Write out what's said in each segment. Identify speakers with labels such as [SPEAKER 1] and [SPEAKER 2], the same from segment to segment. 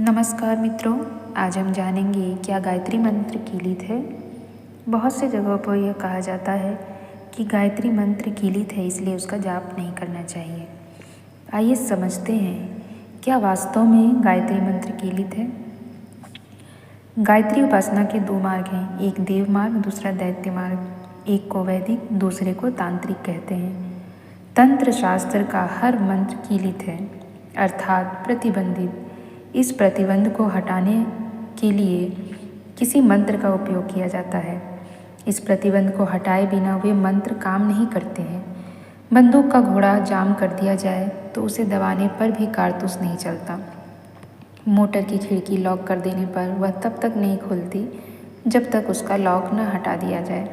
[SPEAKER 1] नमस्कार मित्रों, आज हम जानेंगे क्या गायत्री मंत्र कीलित है। बहुत से जगहों पर यह कहा जाता है कि गायत्री मंत्र कीलित है, इसलिए उसका जाप नहीं करना चाहिए। आइए समझते हैं क्या वास्तव में गायत्री मंत्र कीलित है। गायत्री उपासना के दो मार्ग हैं, एक देव मार्ग, दूसरा दैत्य मार्ग। एक को वैदिक, दूसरे को तांत्रिक कहते हैं। तंत्र शास्त्र का हर मंत्र कीलित है, अर्थात प्रतिबंधित। इस प्रतिबंध को हटाने के लिए किसी मंत्र का उपयोग किया जाता है। इस प्रतिबंध को हटाए बिना वे मंत्र काम नहीं करते हैं। बंदूक का घोड़ा जाम कर दिया जाए तो उसे दबाने पर भी कारतूस नहीं चलता। मोटर की खिड़की लॉक कर देने पर वह तब तक नहीं खुलती जब तक उसका लॉक न हटा दिया जाए।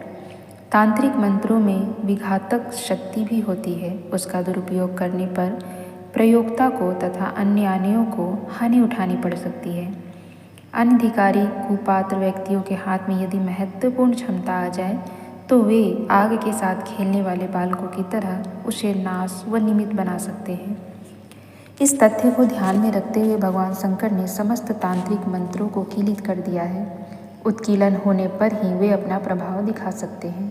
[SPEAKER 1] तांत्रिक मंत्रों में विघातक शक्ति भी होती है। उसका दुरुपयोग करने पर प्रयोक्ता को तथा अन्य आनेयों को हानि उठानी पड़ सकती है। अनधिकारी कुपात्र व्यक्तियों के हाथ में यदि महत्वपूर्ण क्षमता आ जाए तो वे आग के साथ खेलने वाले बालकों की तरह उसे नाश व निमित्त बना सकते हैं। इस तथ्य को ध्यान में रखते हुए भगवान शंकर ने समस्त तांत्रिक मंत्रों को कीलित कर दिया है। उत्कीलन होने पर ही वे अपना प्रभाव दिखा सकते हैं।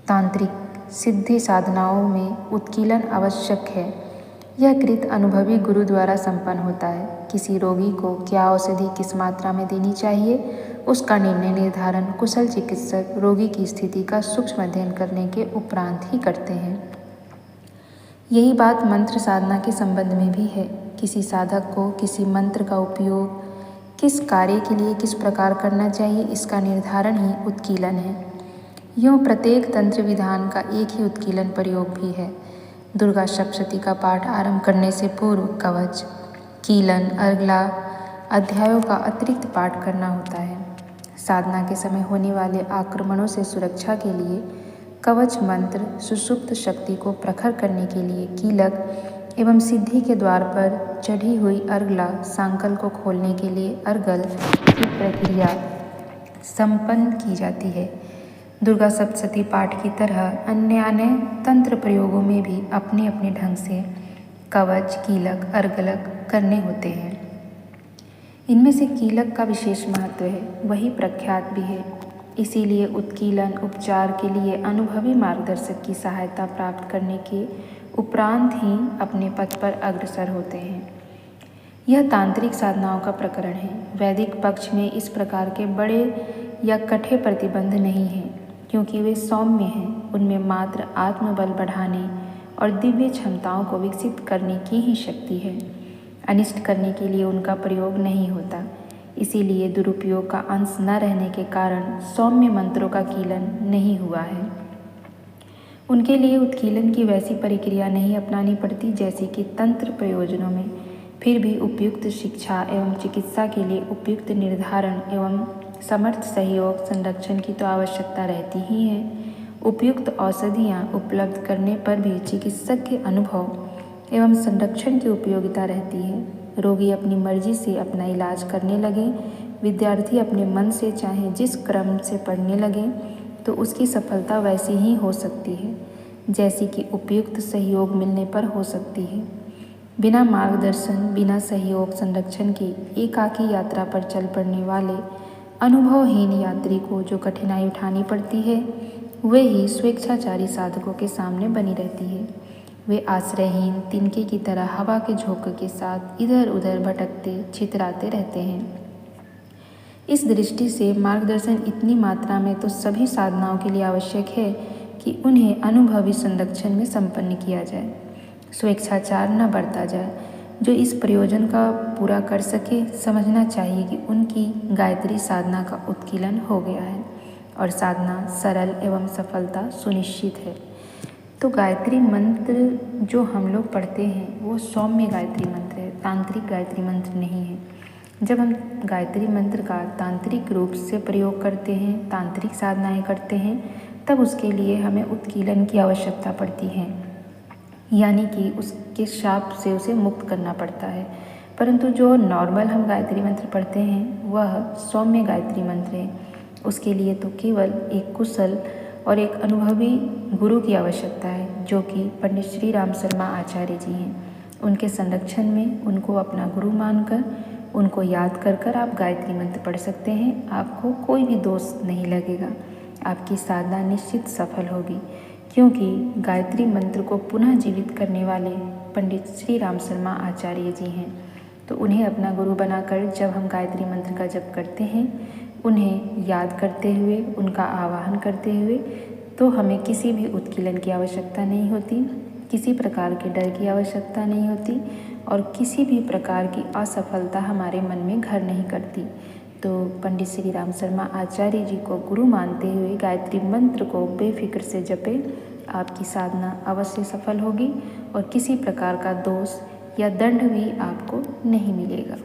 [SPEAKER 1] तांत्रिक सिद्धि साधनाओं में उत्कीलन आवश्यक है। यह कृत अनुभवी गुरु द्वारा संपन्न होता है। किसी रोगी को क्या औषधि किस मात्रा में देनी चाहिए, उसका निर्णय निर्धारण कुशल चिकित्सक रोगी की स्थिति का सूक्ष्म अध्ययन करने के उपरांत ही करते हैं। यही बात मंत्र साधना के संबंध में भी है। किसी साधक को किसी मंत्र का उपयोग किस कार्य के लिए किस प्रकार करना चाहिए, इसका निर्धारण ही उत्कीलन है। यूँ प्रत्येक तंत्र विधान का एक ही उत्कीलन प्रयोग भी है। दुर्गा सप्तशती का पाठ आरंभ करने से पूर्व कवच, कीलन, अर्गला अध्यायों का अतिरिक्त पाठ करना होता है। साधना के समय होने वाले आक्रमणों से सुरक्षा के लिए कवच मंत्र, सुषुप्त शक्ति को प्रखर करने के लिए कीलक एवं सिद्धि के द्वार पर चढ़ी हुई अर्गला सांकल को खोलने के लिए अर्गल की प्रक्रिया संपन्न की जाती है। दुर्गा सप्तशती पाठ की तरह अन्य तंत्र प्रयोगों में भी अपने अपने ढंग से कवच, कीलक, अर्गलक करने होते हैं। इनमें से कीलक का विशेष महत्व है, वही प्रख्यात भी है। इसीलिए उत्कीलन उपचार के लिए अनुभवी मार्गदर्शक की सहायता प्राप्त करने के उपरांत ही अपने पथ पर अग्रसर होते हैं। यह तांत्रिक साधनाओं का प्रकरण है। वैदिक पक्ष में इस प्रकार के बड़े या कठे प्रतिबंध नहीं हैं, क्योंकि वे सौम्य हैं। उनमें मात्र आत्मबल बढ़ाने और दिव्य क्षमताओं को विकसित करने की ही शक्ति है। अनिष्ट करने के लिए उनका प्रयोग नहीं होता। इसीलिए दुरुपयोग का अंश न रहने के कारण सौम्य मंत्रों का कीलन नहीं हुआ है। उनके लिए उत्कीलन की वैसी प्रक्रिया नहीं अपनानी पड़ती जैसे कि तंत्र प्रयोजनों में। फिर भी उपयुक्त शिक्षा एवं चिकित्सा के लिए उपयुक्त निर्धारण एवं समर्थ सहयोग संरक्षण की तो आवश्यकता रहती ही है। उपयुक्त औषधियाँ उपलब्ध करने पर भी चिकित्सक के अनुभव एवं संरक्षण की उपयोगिता रहती है। रोगी अपनी मर्जी से अपना इलाज करने लगे, विद्यार्थी अपने मन से चाहे जिस क्रम से पढ़ने लगे तो उसकी सफलता वैसी ही हो सकती है जैसी कि उपयुक्त सहयोग मिलने पर हो सकती है। बिना मार्गदर्शन, बिना सहयोग संरक्षण की एकाकी यात्रा पर चल पड़ने वाले अनुभवहीन यात्री को जो कठिनाई उठानी पड़ती है, वे ही स्वेच्छाचारी साधकों के सामने बनी रहती है। वे आश्रयहीन तिनके की तरह हवा के झोंके के साथ इधर उधर भटकते छितराते रहते हैं। इस दृष्टि से मार्गदर्शन इतनी मात्रा में तो सभी साधनाओं के लिए आवश्यक है कि उन्हें अनुभवी संरक्षण में संपन्न किया जाए। स्वेच्छाचार न बरता जाए। जो इस प्रयोजन का पूरा कर सके, समझना चाहिए कि उनकी गायत्री साधना का उत्कीलन हो गया है और साधना सरल एवं सफलता सुनिश्चित है। तो गायत्री मंत्र जो हम लोग पढ़ते हैं वो सौम्य गायत्री मंत्र है, तांत्रिक गायत्री मंत्र नहीं है। जब हम गायत्री मंत्र का तांत्रिक रूप से प्रयोग करते हैं, तांत्रिक साधनाएं करते हैं, तब उसके लिए हमें उत्कीलन की आवश्यकता पड़ती है, यानी कि उसके शाप से उसे मुक्त करना पड़ता है। परंतु जो नॉर्मल हम गायत्री मंत्र पढ़ते हैं वह सौम्य गायत्री मंत्र है। उसके लिए तो केवल एक कुशल और एक अनुभवी गुरु की आवश्यकता है, जो कि पंडित श्री राम शर्मा आचार्य जी हैं। उनके संरक्षण में उनको अपना गुरु मानकर उनको याद कर कर आप गायत्री मंत्र पढ़ सकते हैं। आपको कोई भी दोष नहीं लगेगा, आपकी साधना निश्चित सफल होगी, क्योंकि गायत्री मंत्र को पुनः जीवित करने वाले पंडित श्री राम शर्मा आचार्य जी हैं। तो उन्हें अपना गुरु बनाकर जब हम गायत्री मंत्र का जप करते हैं, उन्हें याद करते हुए, उनका आवाहन करते हुए, तो हमें किसी भी उत्कीलन की आवश्यकता नहीं होती, किसी प्रकार के डर की आवश्यकता नहीं होती और किसी भी प्रकार की असफलता हमारे मन में घर नहीं करती। तो पंडित श्री राम शर्मा आचार्य जी को गुरु मानते हुए गायत्री मंत्र को बेफिक्र से जपें। आपकी साधना अवश्य सफल होगी और किसी प्रकार का दोष या दंड भी आपको नहीं मिलेगा।